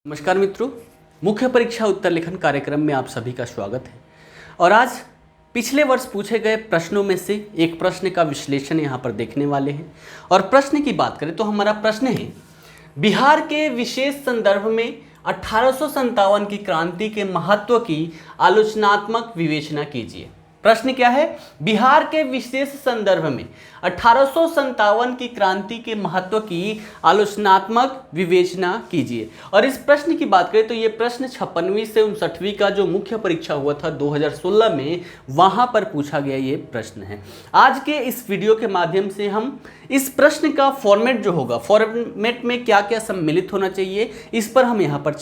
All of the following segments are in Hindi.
नमस्कार मित्रों, मुख्य परीक्षा उत्तर लेखन कार्यक्रम में आप सभी का स्वागत है। और आज पिछले वर्ष पूछे गए प्रश्नों में से एक प्रश्न का विश्लेषण यहाँ पर देखने वाले हैं। और प्रश्न की बात करें तो हमारा प्रश्न है, बिहार के विशेष संदर्भ में 1857 की क्रांति के महत्व की आलोचनात्मक विवेचना कीजिए। प्रश्न क्या है? बिहार के विशेष संदर्भ में 1857 की क्रांति के महत्व की आलोचनात्मक विवेचना कीजिए। और इस प्रश्न की बात करें तो ये प्रश्न 56वीं से 59वीं का जो मुख्य परीक्षा हुआ था 2016 में, वहां पर पूछा गया ये प्रश्न है। आज के इस वीडियो के माध्यम से हम इस प्रश्न का फॉर्मेट जो होगा, फॉर्मेट में क्या क्या सम्मिलित होना चाहिए, इस पर हम यहाँ पर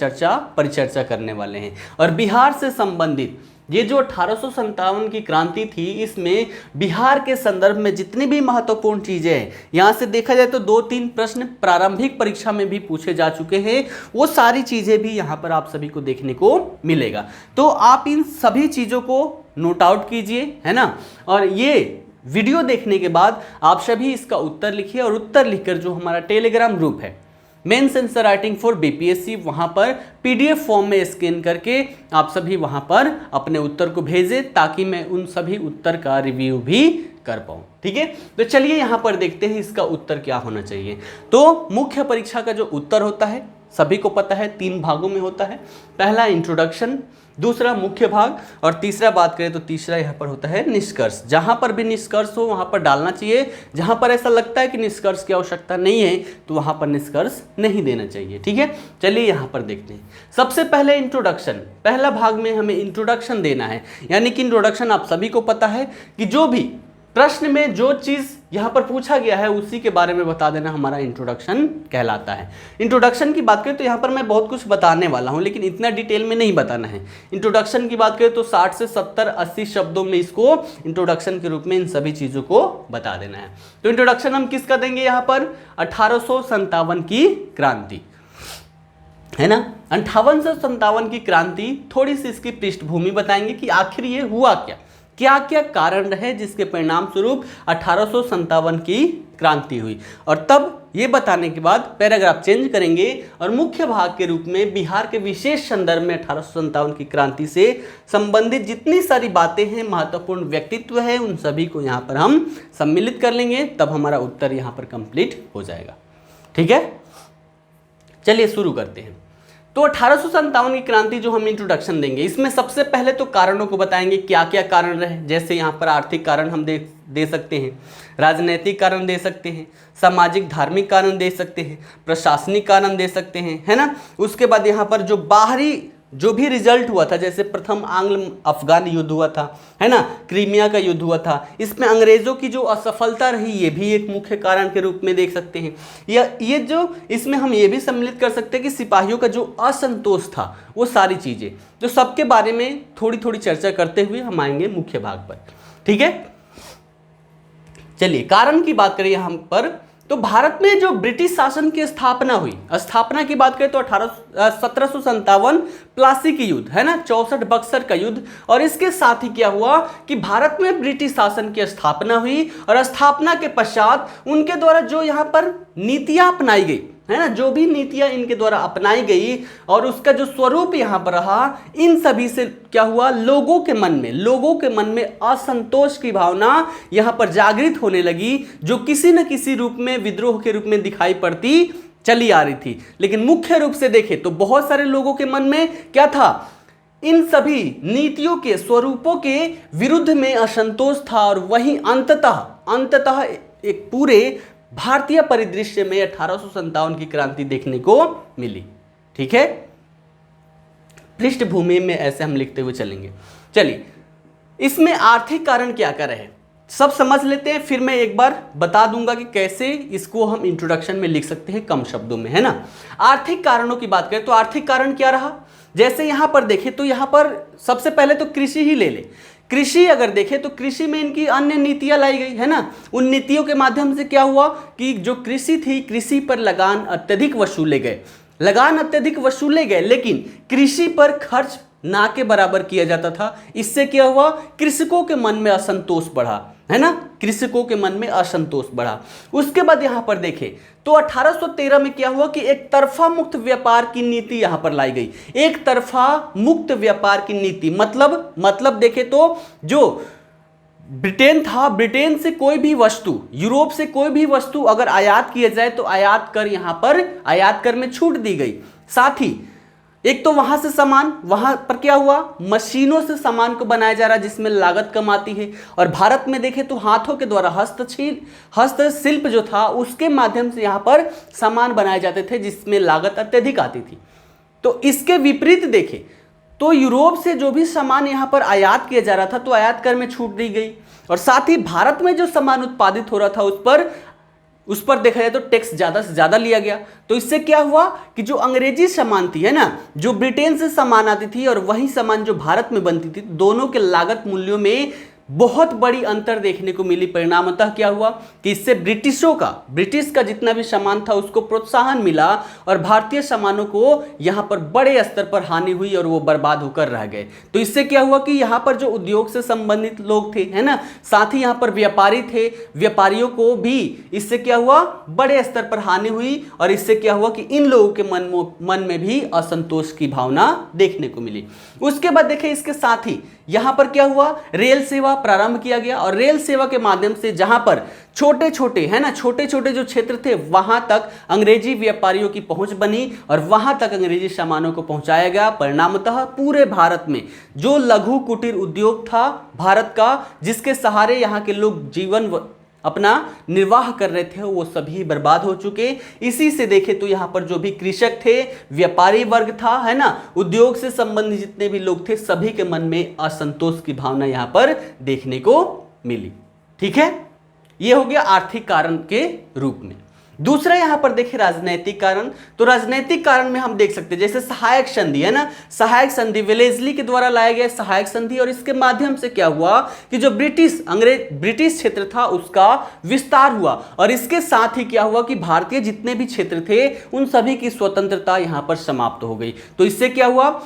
परिचर्चा करने वाले हैं। और बिहार से संबंधित ये जो 1857 की क्रांति थी, इसमें बिहार के संदर्भ में जितनी भी महत्वपूर्ण चीजें हैं, यहाँ से देखा जाए तो 2-3 प्रश्न प्रारंभिक परीक्षा में भी पूछे जा चुके हैं, वो सारी चीजें भी यहाँ पर आप सभी को देखने को मिलेगा। तो आप इन सभी चीजों को नोट आउट कीजिए, है ना। और ये वीडियो देखने के बाद आप सभी इसका उत्तर लिखिए, और उत्तर लिखकर जो हमारा टेलीग्राम ग्रुप है mains answer writing for BPSC, वहां पर पीडीएफ फॉर्म में स्कैन करके आप सभी वहां पर अपने उत्तर को भेजें, ताकि मैं उन सभी उत्तर का रिव्यू भी कर पाऊं। ठीक है, तो चलिए यहां पर देखते हैं इसका उत्तर क्या होना चाहिए। तो मुख्य परीक्षा का जो उत्तर होता है सभी को पता है 3 भागों में होता है। पहला इंट्रोडक्शन, दूसरा मुख्य भाग, और तीसरा बात करें तो तीसरा यहाँ पर होता है निष्कर्ष। जहां पर भी निष्कर्ष हो वहां पर डालना चाहिए, जहां पर ऐसा लगता है कि निष्कर्ष की आवश्यकता नहीं है तो वहां पर निष्कर्ष नहीं देना चाहिए। ठीक है, चलिए यहां पर देखते हैं। सबसे पहले इंट्रोडक्शन, पहला भाग में हमें इंट्रोडक्शन देना है। यानी कि इंट्रोडक्शन आप सभी को पता है कि जो भी प्रश्न में जो चीज यहां पर पूछा गया है उसी के बारे में बता देना हमारा इंट्रोडक्शन कहलाता है। इंट्रोडक्शन की बात करें तो यहां पर मैं बहुत कुछ बताने वाला हूं, लेकिन इतना डिटेल में नहीं बताना है। इंट्रोडक्शन की बात करें तो 60 से 70-80 शब्दों में इसको इंट्रोडक्शन के रूप में इन सभी चीजों को बता देना है। तो इंट्रोडक्शन हम किसका देंगे यहाँ पर? 1857 की क्रांति, है ना। 1857 की क्रांति, थोड़ी सी इसकी पृष्ठभूमि बताएंगे कि आखिर ये हुआ क्या, क्या क्या कारण रहे जिसके परिणाम स्वरूप 1857 की क्रांति हुई। और तब ये बताने के बाद पैराग्राफ चेंज करेंगे और मुख्य भाग के रूप में बिहार के विशेष संदर्भ में 1857 की क्रांति से संबंधित जितनी सारी बातें हैं, महत्वपूर्ण व्यक्तित्व है, उन सभी को यहाँ पर हम सम्मिलित कर लेंगे। तब हमारा उत्तर यहाँ पर कंप्लीट हो जाएगा। ठीक है, चलिए शुरू करते हैं। तो 1857 की क्रांति जो हम इंट्रोडक्शन देंगे, इसमें सबसे पहले तो कारणों को बताएंगे, क्या क्या कारण रहे। जैसे यहाँ पर आर्थिक कारण हम दे सकते हैं, राजनीतिक कारण दे सकते हैं, सामाजिक धार्मिक कारण दे सकते हैं, प्रशासनिक कारण दे सकते हैं, है ना। उसके बाद यहाँ पर जो बाहरी जो भी रिजल्ट हुआ था, जैसे प्रथम आंग्ल अफगान युद्ध हुआ था, है ना, क्रीमिया का युद्ध हुआ था, इसमें अंग्रेजों की जो असफलता रही, ये भी एक मुख्य कारण के रूप में देख सकते हैं। या ये जो इसमें हम ये भी सम्मिलित कर सकते हैं कि सिपाहियों का जो असंतोष था, वो सारी चीजें, जो सबके बारे में थोड़ी थोड़ी चर्चा करते हुए हम आएंगे मुख्य भाग पर। ठीक है, चलिए कारण की बात करें यहाँ पर, तो भारत में जो ब्रिटिश शासन की स्थापना हुई, स्थापना की बात करें तो 1757 प्लासी की युद्ध, है ना, 64 बक्सर का युद्ध। और इसके साथ ही क्या हुआ कि भारत में ब्रिटिश शासन की स्थापना हुई, और स्थापना के पश्चात उनके द्वारा जो यहाँ पर नीतियां अपनाई गई, है ना, जो भी नीतियां इनके द्वारा अपनाई गई और उसका जो स्वरूप यहाँ पर रहा, इन सभी से क्या हुआ, लोगों के मन में असंतोष की भावना यहाँ पर जागृत होने लगी, जो किसी न किसी रूप में विद्रोह के रूप में दिखाई पड़ती चली आ रही थी। लेकिन मुख्य रूप से देखें तो बहुत सारे लोगों के मन में क्या था, इन सभी नीतियों के स्वरूपों के विरुद्ध में असंतोष था। और वहीं अंततः एक पूरे भारतीय परिदृश्य में 1857 की क्रांति देखने को मिली। ठीक है, पृष्ठभूमि में ऐसे हम लिखते हुए चलेंगे। चलिए, इसमें आर्थिक कारण क्या क्या रहे सब समझ लेते हैं, फिर मैं एक बार बता दूंगा कि कैसे इसको हम इंट्रोडक्शन में लिख सकते हैं कम शब्दों में, है ना। आर्थिक कारणों की बात करें तो आर्थिक कारण क्या रहा, जैसे यहां पर देखें तो यहां पर सबसे पहले तो कृषि ही ले ले। कृषि अगर देखें तो कृषि में इनकी अन्य नीतियां लाई गई, है ना। उन नीतियों के माध्यम से क्या हुआ कि जो कृषि थी, कृषि पर लगान अत्यधिक वसूले गए, लेकिन कृषि पर खर्च ना के बराबर किया जाता था। इससे क्या हुआ, कृषकों के मन में असंतोष बढ़ा, है ना, कृषकों के मन में असंतोष बढ़ा। उसके बाद यहां पर देखें तो 1813 में क्या हुआ कि एक तरफा मुक्त व्यापार की नीति यहां पर लाई गई। एक तरफा मुक्त व्यापार की नीति मतलब देखें तो जो ब्रिटेन था, ब्रिटेन से कोई भी वस्तु, यूरोप से कोई भी वस्तु अगर आयात किया जाए तो आयात कर यहां पर आयात कर में छूट दी गई। साथ ही एक तो वहां से सामान, वहां पर क्या हुआ, मशीनों से सामान को बनाया जा रहा है जिसमें लागत कम आती है। और भारत में देखें तो हाथों के द्वारा हस्तशिल्प जो था उसके माध्यम से यहां पर सामान बनाए जाते थे जिसमें लागत अत्यधिक आती थी। तो इसके विपरीत देखें तो यूरोप से जो भी सामान यहां पर आयात किया जा रहा था तो आयात कर में छूट दी गई। और साथ ही भारत में जो सामान उत्पादित हो रहा था उस पर देखा जाए तो टैक्स ज्यादा से ज्यादा लिया गया। तो इससे क्या हुआ कि जो अंग्रेजी सामान थी, है ना, जो ब्रिटेन से सामान आती थी और वही सामान जो भारत में बनती थी, दोनों के लागत मूल्यों में बहुत बड़ी अंतर देखने को मिली। परिणामतः क्या हुआ कि इससे ब्रिटिश का जितना भी सामान था उसको प्रोत्साहन मिला और भारतीय सामानों को यहां पर बड़े स्तर पर हानि हुई और वो बर्बाद होकर रह गए। तो इससे क्या हुआ कि यहां पर जो उद्योग से संबंधित लोग थे, है ना, साथ ही यहां पर व्यापारी थे, व्यापारियों को भी इससे क्या हुआ, बड़े स्तर पर हानि हुई। और इससे क्या हुआ कि इन लोगों के मन में भी असंतोष की भावना देखने को मिली। उसके बाद देखें इसके साथ ही यहां पर क्या हुआ, रेल सेवा प्रारंभ किया गया। और रेल सेवा के माध्यम से जहां पर छोटे छोटे जो क्षेत्र थे वहां तक अंग्रेजी व्यापारियों की पहुंच बनी और वहां तक अंग्रेजी सामानों को पहुंचाया गया। परिणामतः पूरे भारत में जो लघु कुटीर उद्योग था भारत का, जिसके सहारे यहां के लोग जीवन अपना निर्वाह कर रहे थे, वो सभी बर्बाद हो चुके। इसी से देखें तो यहां पर जो भी कृषक थे, व्यापारी वर्ग था, है ना, उद्योग से संबंधित जितने भी लोग थे, सभी के मन में असंतोष की भावना यहां पर देखने को मिली। ठीक है, यह हो गया आर्थिक कारण के रूप में। दूसरा यहां पर देखिए राजनैतिक कारण। तो राजनैतिक कारण में हम देख सकते हैं जैसे सहायक संधि, है ना, सहायक संधि वेलेस्ली के द्वारा लाया गया सहायक संधि। और इसके माध्यम से क्या हुआ कि जो ब्रिटिश क्षेत्र था उसका विस्तार हुआ। और इसके साथ ही क्या हुआ कि भारतीय जितने भी क्षेत्र थे उन सभी की स्वतंत्रता यहां पर समाप्त हो गई। तो इससे क्या हुआ,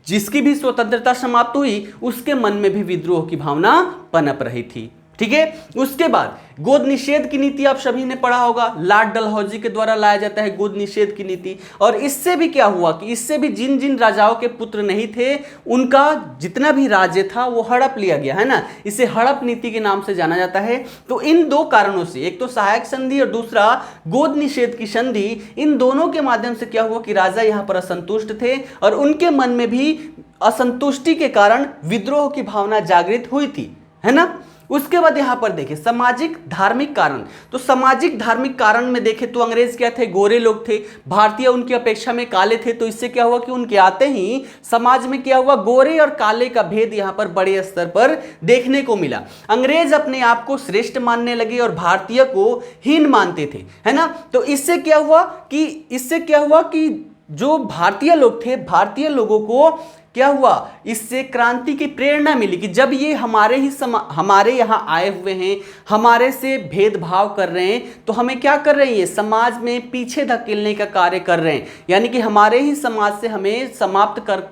जिसकी भी स्वतंत्रता समाप्त हुई उसके मन में भी विद्रोह की भावना पनप रही थी। ठीक है, उसके बाद गोद निषेध की नीति आप सभी ने पढ़ा होगा, लॉर्ड डलहौजी के द्वारा लाया जाता है गोद निषेध की नीति। और इससे भी क्या हुआ कि इससे भी जिन जिन राजाओं के पुत्र नहीं थे उनका जितना भी राज्य था वो हड़प लिया गया, है ना, इसे हड़प नीति के नाम से जाना जाता है। तो इन दो कारणों से, एक तो सहायक संधि और दूसरा गोद निषेध की संधि, इन दोनों के माध्यम से क्या हुआ कि राजा यहां पर असंतुष्ट थे और उनके मन में भी असंतुष्टि के कारण विद्रोह की भावना जागृत हुई थी, है ना। उसके बाद यहां पर देखें सामाजिक धार्मिक कारण। तो सामाजिक धार्मिक कारण में देखें तो अंग्रेज क्या थे, गोरे लोग थे, भारतीय उनकी अपेक्षा में काले थे। तो इससे क्या हुआ कि उनके आते ही समाज में क्या हुआ, गोरे और काले का भेद यहां पर बड़े स्तर पर देखने को मिला। अंग्रेज अपने आप को श्रेष्ठ मानने लगे और भारतीय को हीन मानते थे, है ना। तो इससे क्या हुआ कि जो भारतीय लोग थे, भारतीय लोगों को क्या हुआ, इससे क्रांति की प्रेरणा मिली कि जब ये हमारे यहाँ आए हुए हैं, हमारे से भेदभाव कर रहे हैं, तो हमें क्या कर रहे हैं, ये समाज में पीछे धकेलने का कार्य कर रहे हैं। यानी कि हमारे ही समाज से हमें समाप्त करके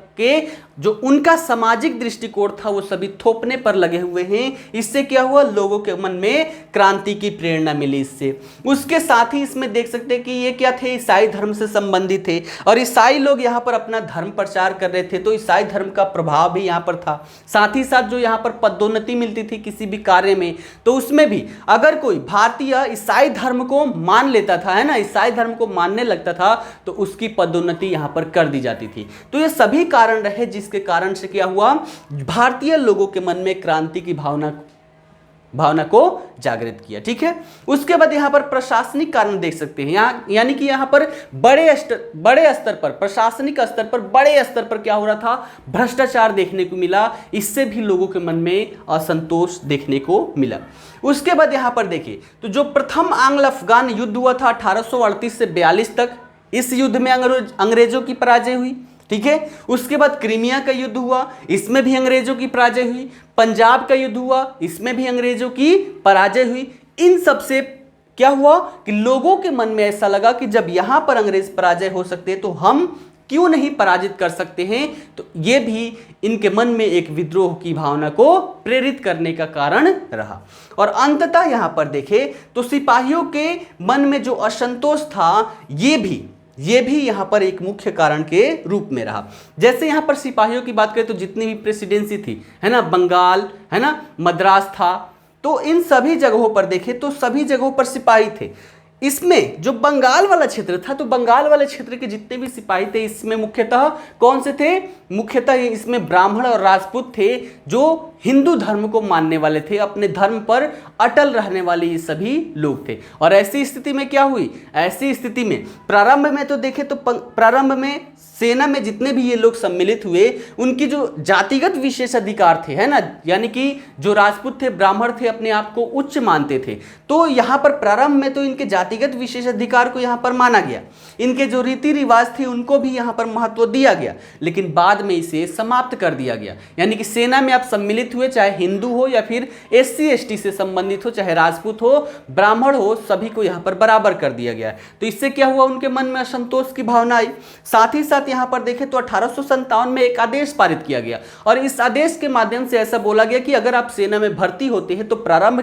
जो उनका सामाजिक दृष्टिकोण था वो सभी थोपने पर लगे हुए हैं। इससे क्या हुआ, लोगों के मन में क्रांति की प्रेरणा मिली इससे। उसके साथ ही इसमें देख सकते हैं कि ये क्या थे, ईसाई धर्म से संबंधित थे और ईसाई लोग यहाँ पर अपना धर्म प्रचार कर रहे थे। तो ईसाई धर्म का प्रभाव भी यहाँ पर था। साथ ही साथ जो यहाँ पर पदोन्नति मिलती थी किसी भी कार्य में, तो उसमें भी अगर कोई भारतीय ईसाई धर्म को मान लेता था, है ना, ईसाई धर्म को मानने लगता था, तो उसकी पदोन्नति यहाँ पर कर दी जाती थी। तो ये सभी कारण रहे जिसके कारण से क्या हुआ, भारतीय लोगों के मन में क्रांति की भावना को जागृत किया। ठीक है, उसके बाद यहां पर प्रशासनिक कारण देख सकते हैं, यानी कि यहां पर बड़े स्तर पर, प्रशासनिक स्तर पर, बड़े स्तर पर क्या हो रहा था, भ्रष्टाचार देखने को मिला। इससे भी लोगों के मन में असंतोष देखने को मिला। उसके बाद यहां पर देखिए तो जो प्रथम आंग्ल अफगान युद्ध हुआ था 1838 से 42 तक, इस युद्ध में अंग्रेजों की पराजय हुई। ठीक है, उसके बाद क्रीमिया का युद्ध हुआ, इसमें भी अंग्रेजों की पराजय हुई। पंजाब का युद्ध हुआ, इसमें भी अंग्रेजों की पराजय हुई। इन सब से क्या हुआ कि लोगों के मन में ऐसा लगा कि जब यहां पर अंग्रेज पराजय हो सकते हैं तो हम क्यों नहीं पराजित कर सकते हैं, तो ये भी इनके मन में एक विद्रोह की भावना को प्रेरित करने का कारण रहा। और अंततः यहां पर देखें तो सिपाहियों के मन में जो असंतोष था ये भी यहां पर एक मुख्य कारण के रूप में रहा। जैसे यहां पर सिपाहियों की बात करें तो जितनी भी प्रेसिडेंसी थी, है ना, बंगाल, है ना, मद्रास था, तो इन सभी जगहों पर देखें तो सभी जगहों पर सिपाही थे। इसमें जो बंगाल वाला क्षेत्र था, तो बंगाल वाले क्षेत्र के जितने भी सिपाही थे इसमें मुख्यतः कौन से थे, मुख्यतः इसमें ब्राह्मण और राजपूत थे जो हिंदू धर्म को मानने वाले थे, अपने धर्म पर अटल रहने वाले ये सभी लोग थे। और ऐसी स्थिति में क्या हुई, ऐसी स्थिति में प्रारंभ में तो देखें तो प्रारंभ में सेना में जितने भी ये लोग सम्मिलित हुए उनकी जो जातिगत विशेष अधिकार थे, है ना, यानी कि जो राजपूत थे, ब्राह्मण थे, अपने आप को उच्च मानते थे, तो यहाँ पर प्रारंभ में तो इनके जातिगत विशेष अधिकार को यहाँ पर माना गया, इनके जो रीति रिवाज थे उनको भी यहाँ पर महत्व दिया गया, लेकिन बाद में इसे समाप्त कर दिया गया। यानी कि सेना में आप सम्मिलित हुए, चाहे हिंदू हो या फिर SC ST से संबंधित हो, चाहे राजपूत हो, ब्राह्मण हो, सभी को यहाँ पर बराबर कर दिया गया। तो इससे क्या हुआ, उनके मन में असंतोष की भावना आई। साथ ही साथ यहाँ पर देखें तो 1857 में एक आदेश पारित किया गया और इस आदेश के माध्यम से ऐसा बोला गया कि अगर आप सेना में भर्ती होते हैं तो प्रारंभ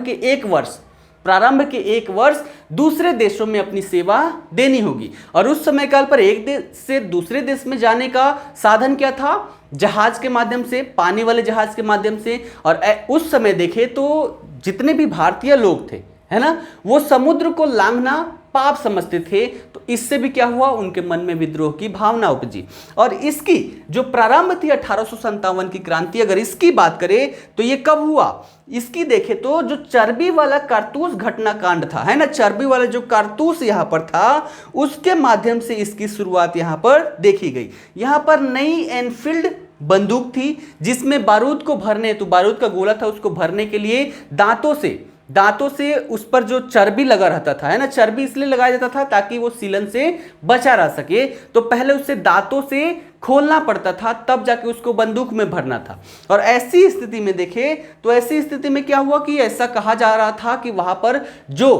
के एक वर्ष दूसरे देशों में अपनी सेवा देनी होगी। और उस समय काल पर एक देश से दूसरे देश में जाने का साधन क्या था, जहाज के माध्यम से, पानी वाले जहाज के माध्यम से। और उस समय देखें तो जितने भी भारतीय लोग थे, है ना, वो समुद्र को लांघना पाप समझते थे, तो इससे भी क्या हुआ, उनके मन में विद्रोह की भावना उपजी। और इसकी जो प्रारंभ थी 1857 की क्रांति, अगर इसकी बात करें तो ये कब हुआ, इसकी देखें तो जो चर्बी वाला कारतूस घटनाकांड था, है ना, चर्बी वाला जो कारतूस यहाँ पर था उसके माध्यम से इसकी शुरुआत यहाँ पर देखी गई। यहाँ पर नई एनफील्ड बंदूक थी जिसमें बारूद को भरने, तो बारूद का गोला था, उसको भरने के लिए दांतों से उस पर जो चर्बी लगा रहता था, है ना, चर्बी इसलिए लगाया जाता था ताकि वो सीलन से बचा रह सके, तो पहले उसे दांतों से खोलना पड़ता था, तब जाके उसको बंदूक में भरना था। और ऐसी स्थिति में देखें तो ऐसी स्थिति में क्या हुआ कि ऐसा कहा जा रहा था कि वहां पर जो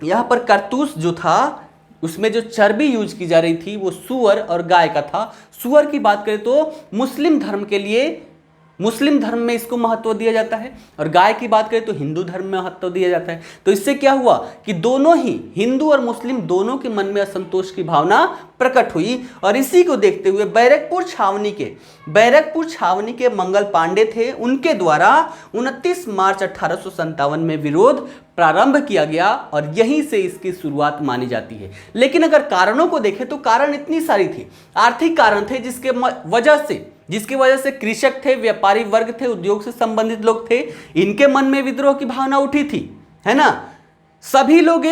यहां पर कारतूस जो था उसमें जो चर्बी यूज की जा रही थी वो सूअर और गाय का था। सूअर की बात करें तो मुस्लिम धर्म में इसको महत्व दिया जाता है, और गाय की बात करें तो हिंदू धर्म में महत्व दिया जाता है। तो इससे क्या हुआ कि दोनों ही, हिंदू और मुस्लिम दोनों के मन में असंतोष की भावना प्रकट हुई। और इसी को देखते हुए बैरकपुर छावनी के मंगल पांडे थे, उनके द्वारा 29 मार्च 1857 में विरोध प्रारंभ किया गया और यहीं से इसकी शुरुआत मानी जाती है। लेकिन अगर कारणों को देखें तो कारण इतनी सारी थी। आर्थिक कारण थे जिसकी वजह से कृषक थे, व्यापारी वर्ग थे, उद्योग से संबंधित लोग थे, इनके मन में विद्रोह की भावना उठी थी, है ना। सभी लोग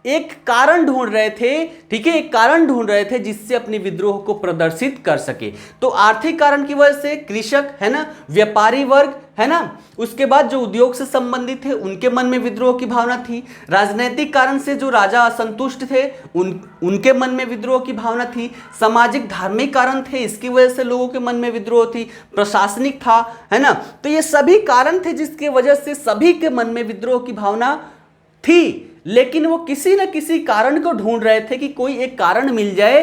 एक कारण ढूंढ रहे थे, ठीक है, एक कारण ढूंढ रहे थे जिससे अपनी विद्रोह को प्रदर्शित कर सके। तो आर्थिक कारण की वजह से कृषक, है ना, व्यापारी वर्ग, है ना, उसके बाद जो उद्योग से संबंधित थे उनके मन में विद्रोह की भावना थी। राजनीतिक कारण से जो राजा असंतुष्ट थे उनके मन में विद्रोह की भावना थी। सामाजिक धार्मिक कारण थे, इसकी वजह से लोगों के मन में विद्रोह थी। प्रशासनिक था, है ना। तो ये सभी कारण थे जिसकी वजह से सभी के मन में विद्रोह की भावना थी, लेकिन वो किसी न किसी कारण को ढूंढ रहे थे कि कोई एक कारण मिल जाए,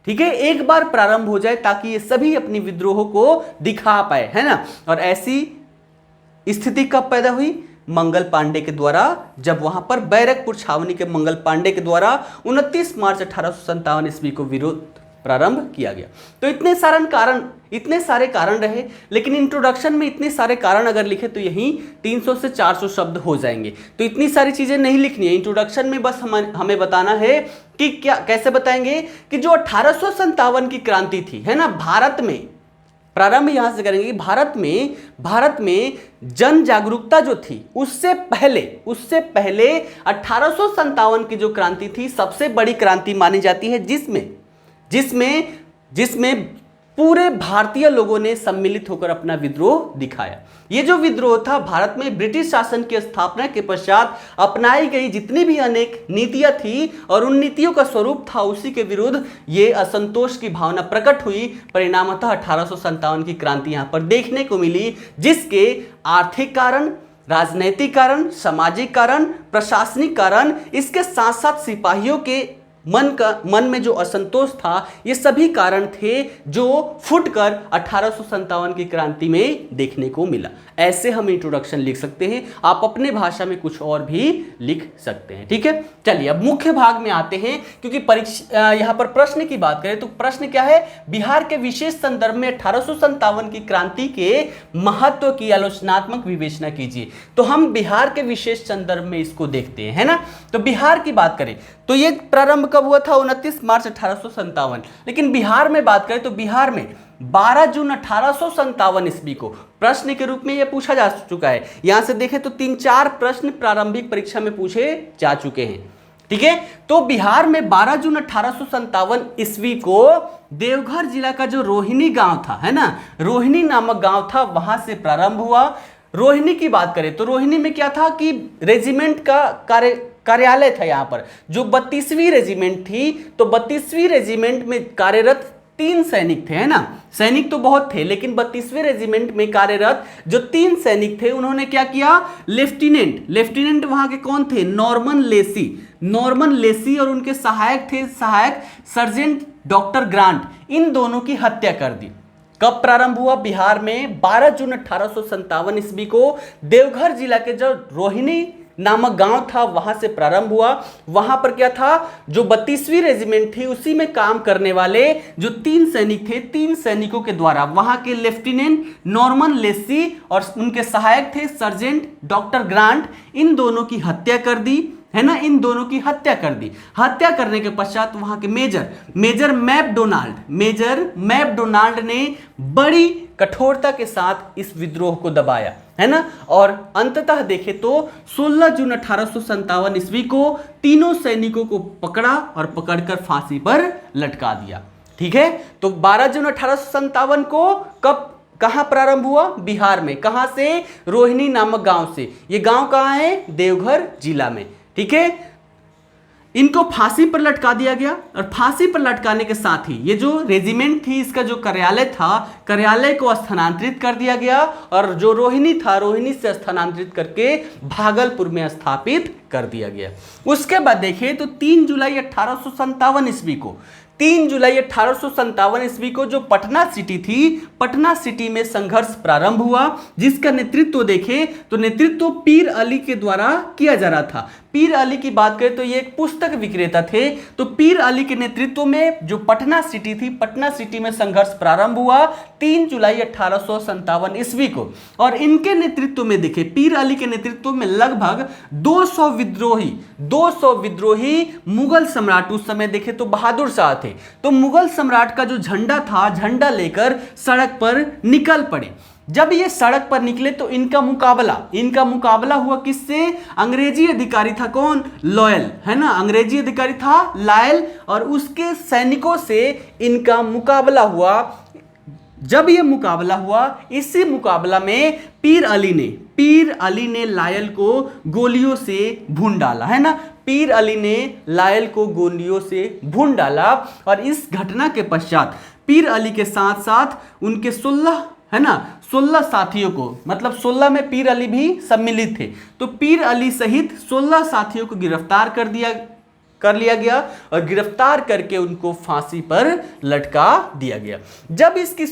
ठीक है, एक बार प्रारंभ हो जाए ताकि ये सभी अपनी विद्रोह को दिखा पाए, है ना। और ऐसी स्थिति कब पैदा हुई, मंगल पांडे के द्वारा, जब वहां पर बैरकपुर छावनी के मंगल पांडे के द्वारा 29 मार्च 1857 ईस्वी को विरोध प्रारंभ किया गया। तो इतने सारे कारण रहे, लेकिन इंट्रोडक्शन में इतने सारे कारण अगर लिखे तो यही 300 से 400 शब्द हो जाएंगे। तो इतनी सारी चीजें नहीं लिखनी है इंट्रोडक्शन में, बस हमें बताना है कि क्या, कैसे बताएंगे कि जो 1857 की क्रांति थी, है ना, भारत में प्रारंभ यहां से करेंगे। भारत में जन जागरूकता जो थी उससे पहले 1857 की जो क्रांति थी सबसे बड़ी क्रांति मानी जाती है, जिसमें पूरे भारतीय लोगों ने सम्मिलित होकर अपना विद्रोह दिखाया। ये जो विद्रोह था भारत में ब्रिटिश शासन की स्थापना के पश्चात अपनाई गई जितनी भी अनेक नीतियां थी और उन नीतियों का स्वरूप था, उसी के विरुद्ध ये असंतोष की भावना प्रकट हुई। परिणामतः 1857 की क्रांति यहां पर देखने को मिली, जिसके आर्थिक कारण, राजनैतिक कारण, सामाजिक कारण, प्रशासनिक कारण, इसके साथ साथ सिपाहियों के मन में जो असंतोष था, ये सभी कारण थे जो फुटकर 1857 की क्रांति में देखने को मिला। ऐसे हम इंट्रोडक्शन लिख सकते हैं, आप अपने भाषा में कुछ और भी लिख सकते हैं। ठीक है, चलिए अब मुख्य भाग में आते हैं, क्योंकि परीक्षा यहाँ पर प्रश्न की बात करें तो प्रश्न क्या है, बिहार के विशेष संदर्भ में 1857 की क्रांति के महत्व की आलोचनात्मक विवेचना कीजिए। तो हम बिहार के विशेष संदर्भ में इसको देखते हैं, है ना। तो बिहार की बात करें तो ये प्रारंभ कब हुआ था, 29 मार्च 1857। लेकिन बिहार में बात करें तो बिहार में 12 जून 1857 ईस्वी को प्रश्न के रूप में यह पूछा जा चुका है। यहां से देखें तो 3-4 प्रश्न प्रारंभिक परीक्षा में पूछे जा चुके हैं। ठीक है, तो बिहार में 12 जून 1857 ईस्वी को देवघर जिला का जो रोहिणी गांव था, है ना, रोहिणी नामक गांव था, वहां से प्रारंभ हुआ। रोहिणी की बात करें तो रोहिणी में क्या था कि रेजिमेंट का कार्यालय था। यहाँ पर जो 32वीं रेजिमेंट थी, तो 32वीं रेजिमेंट में कार्यरत 3 सैनिक थे, है ना। सैनिक तो बहुत थे, लेकिन 32वें रेजिमेंट में कार्यरत जो 3 सैनिक थे, उन्होंने क्या किया, लेफ्टिनेंट वहां के कौन थे, नॉर्मन लेसी और उनके सहायक थे सर्जेंट डॉक्टर ग्रांट, इन दोनों की हत्या कर दी। कब प्रारंभ हुआ, बिहार में 12 जून 1857 ईस्वी को देवघर जिला के जो रोहिणी नामक गांव था, वहां से प्रारंभ हुआ। वहां पर क्या था, जो 32वीं रेजिमेंट थी उसी में काम करने वाले जो 3 सैनिक थे, 3 सैनिकों के द्वारा वहां के लेफ्टिनेंट नॉर्मन लेसी और उनके सहायक थे सर्जेंट डॉक्टर ग्रांट, इन दोनों की हत्या कर दी, है ना। इन दोनों की हत्या कर दी। हत्या करने के पश्चात वहां के मेजर मैकडोनाल्ड ने बड़ी कठोरता के साथ इस विद्रोह को दबाया, है ना। और अंततः देखे तो 16 जून 1857 ईस्वी को तीनों सैनिकों को पकड़ा और पकड़कर फांसी पर लटका दिया। ठीक है, तो 12 जून 1857 को कहां प्रारंभ हुआ, बिहार में। कहां से, रोहिणी नामक गांव से। ये गांव कहां है, देवघर जिला में। ठीक है, इनको फांसी पर लटका दिया गया और फांसी पर लटकाने के साथ ही ये जो रेजिमेंट थी, इसका जो कार्यालय था, कार्यालय को स्थानांतरित कर दिया गया और जो रोहिणी था, रोहिणी से स्थानांतरित करके भागलपुर में स्थापित कर दिया गया। उसके बाद देखें तो 3 जुलाई 1857 ईस्वी को 3 जुलाई 1857 ईस्वी को जो पटना सिटी थी, पटना सिटी में संघर्ष प्रारंभ हुआ, जिसका नेतृत्व देखें तो नेतृत्व पीर अली के द्वारा किया जा रहा था। पीर अली की बात करें तो ये एक पुस्तक विक्रेता थे। तो पीर अली के नेतृत्व में जो पटना सिटी थी, पटना सिटी में संघर्ष प्रारंभ हुआ 3 जुलाई 1857 ईस्वी को। और इनके नेतृत्व में देखे, पीर अली के नेतृत्व में लगभग 200 विद्रोही मुगल सम्राट, उस समय देखे तो बहादुर शाह थे, तो मुगल सम्राट का जो झंडा था, झंडा लेकर सड़क पर निकल पड़े। जब ये सड़क पर निकले तो इनका मुकाबला हुआ किससे, अंग्रेजी अधिकारी था कौन, लॉयल, है ना, अंग्रेजी अधिकारी था लॉयल, और उसके सैनिकों से इनका मुकाबला हुआ। जब ये मुकाबला हुआ, इसी मुकाबला में पीर अली ने लायल को गोलियों से भून डाला, है ना। पीर अली ने लायल को गोलियों से भून डाला और इस घटना के पश्चात पीर अली के साथ साथ उनके 16 साथियों को, मतलब 16 में पीर अली भी सम्मिलित थे, तो पीर अली सहित 16 साथियों को गिरफ्तार कर लिया गया और गिरफ्तार करके उनको फांसी पर लटका दिया गया। जब इसकी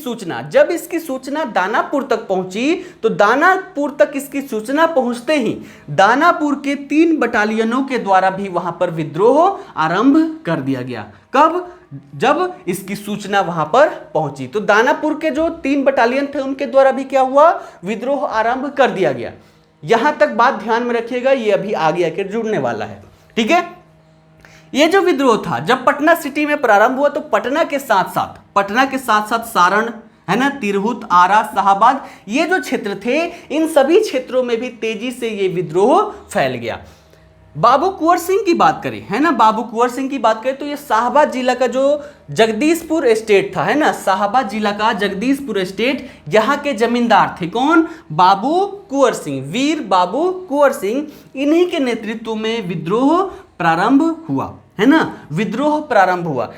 सूचना दानापुर तक पहुंची, तो दानापुर तक इसकी सूचना पहुंचते ही दानापुर के 3 बटालियनों के द्वारा भी वहां पर विद्रोह आरंभ कर दिया गया। कब, जब इसकी सूचना वहां पर पहुंची, तो दानापुर के जो 3 बटालियन थे उनके द्वारा भी क्या हुआ, विद्रोह आरंभ कर दिया गया। यहां तक बात ध्यान में रखिएगा, ये अभी आगे आकर जुड़ने वाला है। ठीक है, ये जो विद्रोह था जब पटना सिटी में प्रारंभ हुआ, तो पटना के साथ साथ सारण, है ना, तिरहुत, आरा, शाहाबाद, ये जो क्षेत्र थे, इन सभी क्षेत्रों में भी तेजी से ये विद्रोह फैल गया। बाबू कुंवर सिंह की बात करें, है ना, बाबू कुंवर सिंह की बात करें तो ये शाहाबाद जिला का जो जगदीशपुर एस्टेट था, है ना, शाहाबाद जिला का जगदीशपुर एस्टेट, यहाँ के जमींदार थे कौन, बाबू कुंवर सिंह, वीर बाबू कुंवर सिंह। इन्हीं के नेतृत्व में विद्रोह प्रारंभ हुआ, है ना, विद्रोह प्रारंभ हुआ।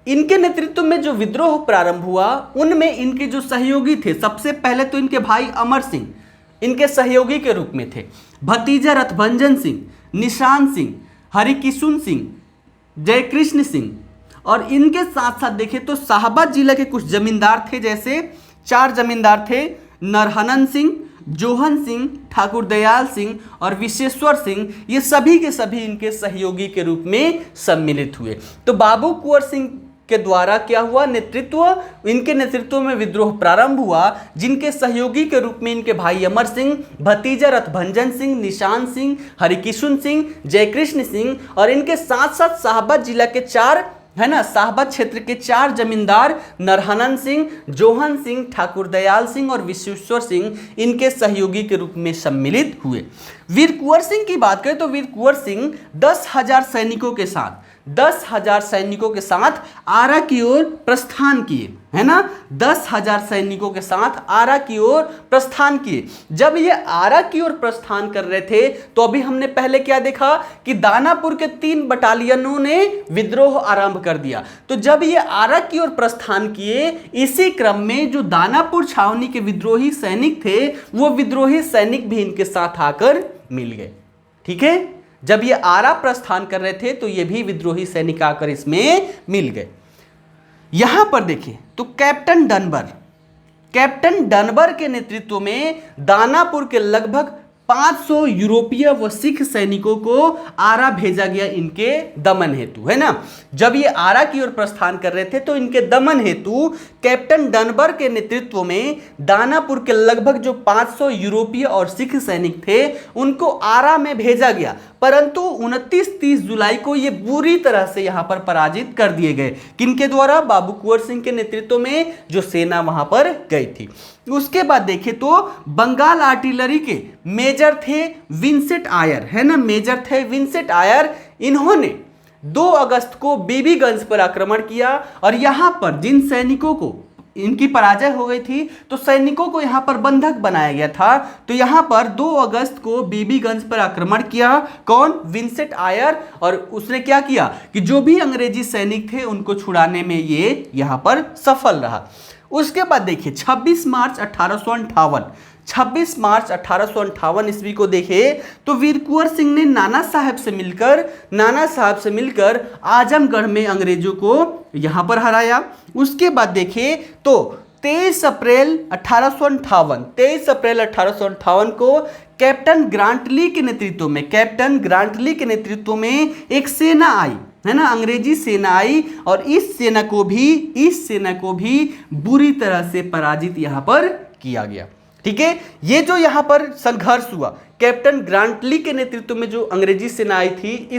इनके नेतृत्व में जो विद्रोह प्रारंभ हुआ, उनमें इनके जो सहयोगी थे, सबसे पहले तो इनके भाई अमर सिंह इनके सहयोगी के रूप में थे, भतीजा रथभंजन सिंह, निशान सिंह, हरिकिशुन सिंह, जयकृष्ण सिंह, और इनके साथ साथ देखें तो शाहबाद जिला के कुछ जमींदार थे, जैसे 4 जमींदार थे, नरहनन सिंह, जोहन सिंह, ठाकुर दयाल सिंह और विश्वेश्वर सिंह। ये सभी के सभी इनके सहयोगी के रूप में सम्मिलित हुए। तो बाबू कुंवर सिंह के द्वारा क्या हुआ, इनके नेतृत्व में विद्रोह प्रारंभ हुआ, जिनके सहयोगी के रूप में इनके भाई अमर सिंह, भतीजा रथभंजन सिंह, निशान सिंह, हरिकिशन सिंह, जयकृष्ण सिंह और इनके साथ साथ शाहबाद जिला के 4 है ना, शाहबाद क्षेत्र के 4 जमींदार नरहनन सिंह, जोहन सिंह, ठाकुर दयाल सिंह और विश्वेश्वर सिंह इनके सहयोगी के रूप में सम्मिलित हुए। वीर कुंवर सिंह की बात करें तो वीर कुंवर सिंह 10,000 सैनिकों के साथ 10,000 सैनिकों के साथ आरा की ओर प्रस्थान किए, है ना, 10,000 सैनिकों के साथ आरा की ओर प्रस्थान किए। जब ये आरा की ओर प्रस्थान कर रहे थे तो अभी हमने पहले क्या देखा कि दानापुर के 3 बटालियनों ने विद्रोह आरंभ कर दिया। तो जब ये आरा की ओर प्रस्थान किए, इसी क्रम में जो दानापुर छावनी के विद्रोही सैनिक थे, वो विद्रोही सैनिक भी इनके साथ आकर मिल गए। ठीक है, जब ये आरा प्रस्थान कर रहे थे तो ये भी विद्रोही सैनिक आकर इसमें मिल गए। यहां पर देखिए तो कैप्टन डनबर के नेतृत्व में दानापुर के लगभग 500 यूरोपीय व सिख सैनिकों को आरा भेजा गया इनके दमन हेतु, है ना। जब ये आरा की ओर प्रस्थान कर रहे थे तो इनके दमन हेतु कैप्टन डनबर के नेतृत्व में दानापुर के लगभग जो 500 यूरोपीय और सिख सैनिक थे उनको आरा में भेजा गया, परंतु 29-30 जुलाई को ये बुरी तरह से यहां पर पराजित कर दिए गए। किनके द्वारा? बाबू कुंवर सिंह के नेतृत्व में जो सेना वहां पर गई थी। उसके बाद देखें तो बंगाल आर्टिलरी के मेजर थे विंसेंट आयर, है ना, मेजर थे विंसेंट आयर। इन्होंने 2 अगस्त को बीबीगंज पर आक्रमण किया और यहां पर जिन सैनिकों को इनकी पराजय हो गई थी तो सैनिकों को यहां पर बंधक बनाया गया था। तो यहां पर 2 अगस्त को बीबीगंज पर आक्रमण किया कौन? Vincent Eyre. और उसने क्या किया कि जो भी अंग्रेजी सैनिक थे उनको छुड़ाने में ये यहां पर सफल रहा। उसके बाद देखिए 26 मार्च 1858 ईस्वी को देखे तो वीर कुंवर सिंह ने नाना साहब से मिलकर आजमगढ़ में अंग्रेजों को यहां पर हराया। उसके बाद देखे तो 23 अप्रैल 1858 को कैप्टन ग्रांटली के नेतृत्व में एक सेना आई, है ना, अंग्रेजी सेना आई और इस सेना को भी बुरी तरह से पराजित यहां पर किया गया। ठीक है, ये जो यहां पर संघर्ष हुआ कैप्टन ग्रांटली के नेतृत्व में जो अंग्रेजी सेना आई थी,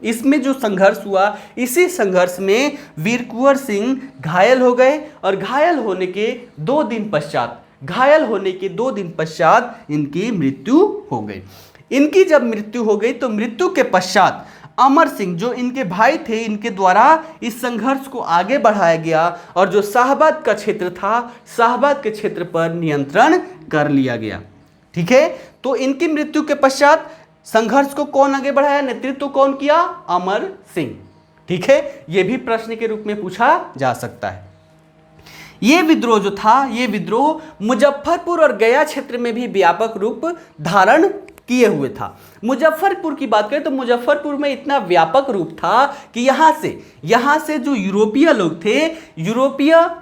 इसमें जो संघर्ष हुआ, इसी संघर्ष में वीर कुंवर सिंह घायल हो गए और घायल होने के 2 दिन पश्चात इनकी मृत्यु हो गई। इनकी जब मृत्यु हो गई तो मृत्यु के पश्चात अमर सिंह जो इनके भाई थे, इनके द्वारा इस संघर्ष को आगे बढ़ाया गया और जो शाहबाद का क्षेत्र था, शाहबाद के क्षेत्र पर नियंत्रण कर लिया गया। ठीक है, तो इनकी मृत्यु के पश्चात संघर्ष को कौन आगे बढ़ाया, नेतृत्व कौन किया? अमर सिंह। ठीक है, यह भी प्रश्न के रूप में पूछा जा सकता है। ये विद्रोह जो था, ये विद्रोह मुजफ्फरपुर और गया क्षेत्र में भी व्यापक रूप धारण किए हुए था। मुजफ्फरपुर की बात करें तो मुजफ्फरपुर में इतना व्यापक रूप था कि यहाँ से जो यूरोपीय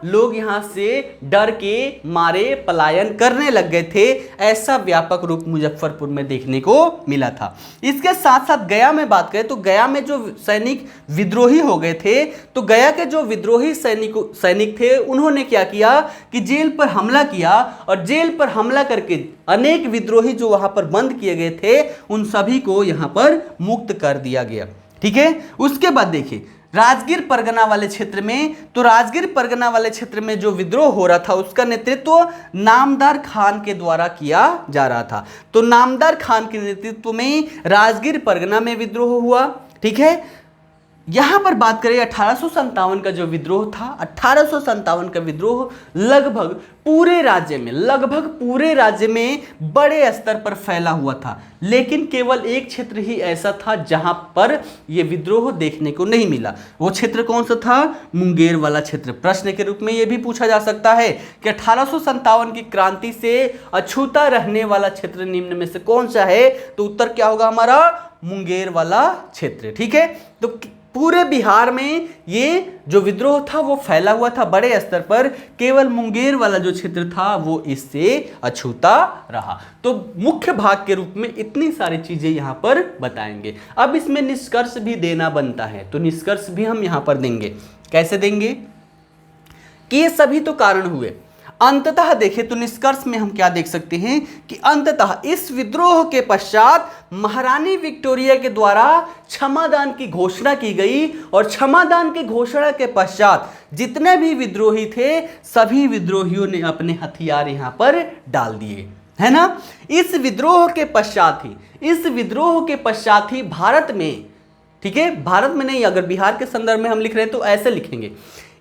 लोग यहाँ से डर के मारे पलायन करने लग गए थे। ऐसा व्यापक रूप मुजफ्फरपुर में देखने को मिला था। इसके साथ साथ गया में बात करें तो गया में जो सैनिक विद्रोही हो गए थे, तो गया के जो विद्रोही सैनिक थे उन्होंने क्या किया कि जेल पर हमला किया और जेल पर हमला करके अनेक विद्रोही जो वहां पर बंद किए गए थे उन सभी को यहां पर मुक्त कर दिया गया। ठीक है, उसके बाद देखिए राजगीर परगना वाले क्षेत्र में जो विद्रोह हो रहा था उसका नेतृत्व नामदार खान के द्वारा किया जा रहा था। तो नामदार खान के नेतृत्व में राजगीर परगना में विद्रोह हुआ। ठीक है, यहां पर बात करें 1857 का जो विद्रोह था, 1857 का विद्रोह लगभग पूरे राज्य में बड़े स्तर पर फैला हुआ था, लेकिन केवल एक क्षेत्र ही ऐसा था जहां पर यह विद्रोह देखने को नहीं मिला। वो क्षेत्र कौन सा था? मुंगेर वाला क्षेत्र। प्रश्न के रूप में यह भी पूछा जा सकता है कि 1857 की क्रांति से अछूता रहने वाला क्षेत्र निम्न में से कौन सा है? तो उत्तर क्या होगा हमारा? मुंगेर वाला क्षेत्र। ठीक है, तो पूरे बिहार में ये जो विद्रोह था वो फैला हुआ था बड़े स्तर पर, केवल मुंगेर वाला जो क्षेत्र था वो इससे अछूता रहा। तो मुख्य भाग के रूप में इतनी सारी चीजें यहां पर बताएंगे। अब इसमें निष्कर्ष भी देना बनता है, तो निष्कर्ष भी हम यहां पर देंगे। कैसे देंगे कि ये सभी तो कारण हुए, अंततः देखें तो निष्कर्ष में हम क्या देख सकते हैं कि अंततः इस विद्रोह के पश्चात महारानी विक्टोरिया के द्वारा क्षमादान की घोषणा की गई, और क्षमादान की घोषणा के पश्चात जितने भी विद्रोही थे सभी विद्रोहियों ने अपने हथियार यहां पर डाल दिए, है ना। इस विद्रोह के पश्चात ही भारत में, ठीक है, भारत में नहीं, अगर बिहार के संदर्भ में हम लिख रहे हैं तो ऐसे लिखेंगे,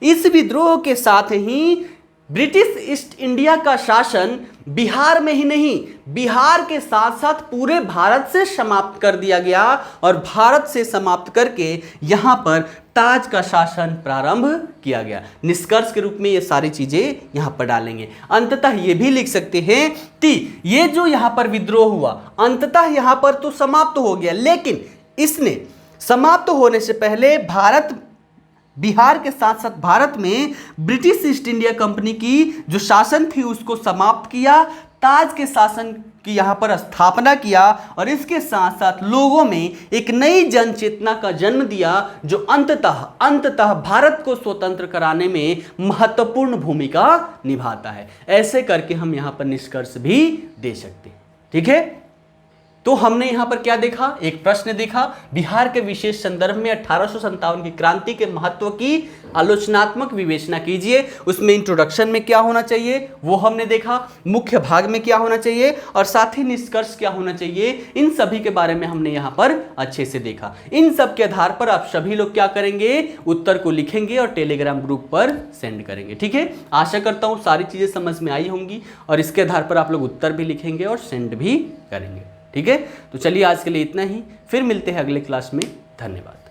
इस विद्रोह के साथ ही ब्रिटिश ईस्ट इंडिया का शासन बिहार में ही नहीं, बिहार के साथ साथ पूरे भारत से समाप्त कर दिया गया, और भारत से समाप्त करके यहां पर ताज का शासन प्रारंभ किया गया। निष्कर्ष के रूप में ये सारी चीजें यहां पर डालेंगे। अंततः ये भी लिख सकते हैं कि ये जो यहां पर विद्रोह हुआ अंततः यहां पर तो समाप्त हो गया, लेकिन इसने समाप्त होने से पहले बिहार के साथ साथ भारत में ब्रिटिश ईस्ट इंडिया कंपनी की जो शासन थी उसको समाप्त किया, ताज के शासन की यहाँ पर स्थापना किया, और इसके साथ साथ लोगों में एक नई जन चेतना का जन्म दिया जो अंततः भारत को स्वतंत्र कराने में महत्वपूर्ण भूमिका निभाता है। ऐसे करके हम यहाँ पर निष्कर्ष भी दे सकते हैं, ठीक है। तो हमने यहां पर क्या देखा, एक प्रश्न देखा, बिहार के विशेष संदर्भ में 1857 की क्रांति के महत्व की आलोचनात्मक विवेचना कीजिए। उसमें इंट्रोडक्शन में क्या होना चाहिए वो हमने देखा, मुख्य भाग में क्या होना चाहिए, और साथ ही निष्कर्ष क्या होना चाहिए, इन सभी के बारे में हमने यहां पर अच्छे से देखा। इन सब के आधार पर आप सभी लोग क्या करेंगे, उत्तर को लिखेंगे और टेलीग्राम ग्रुप पर सेंड करेंगे, ठीक है। आशा करता हूं सारी चीजें समझ में आई होंगी, और इसके आधार पर आप लोग उत्तर भी लिखेंगे और सेंड भी करेंगे, ठीक है। तो चलिए आज के लिए इतना ही, फिर मिलते हैं अगले क्लास में। धन्यवाद।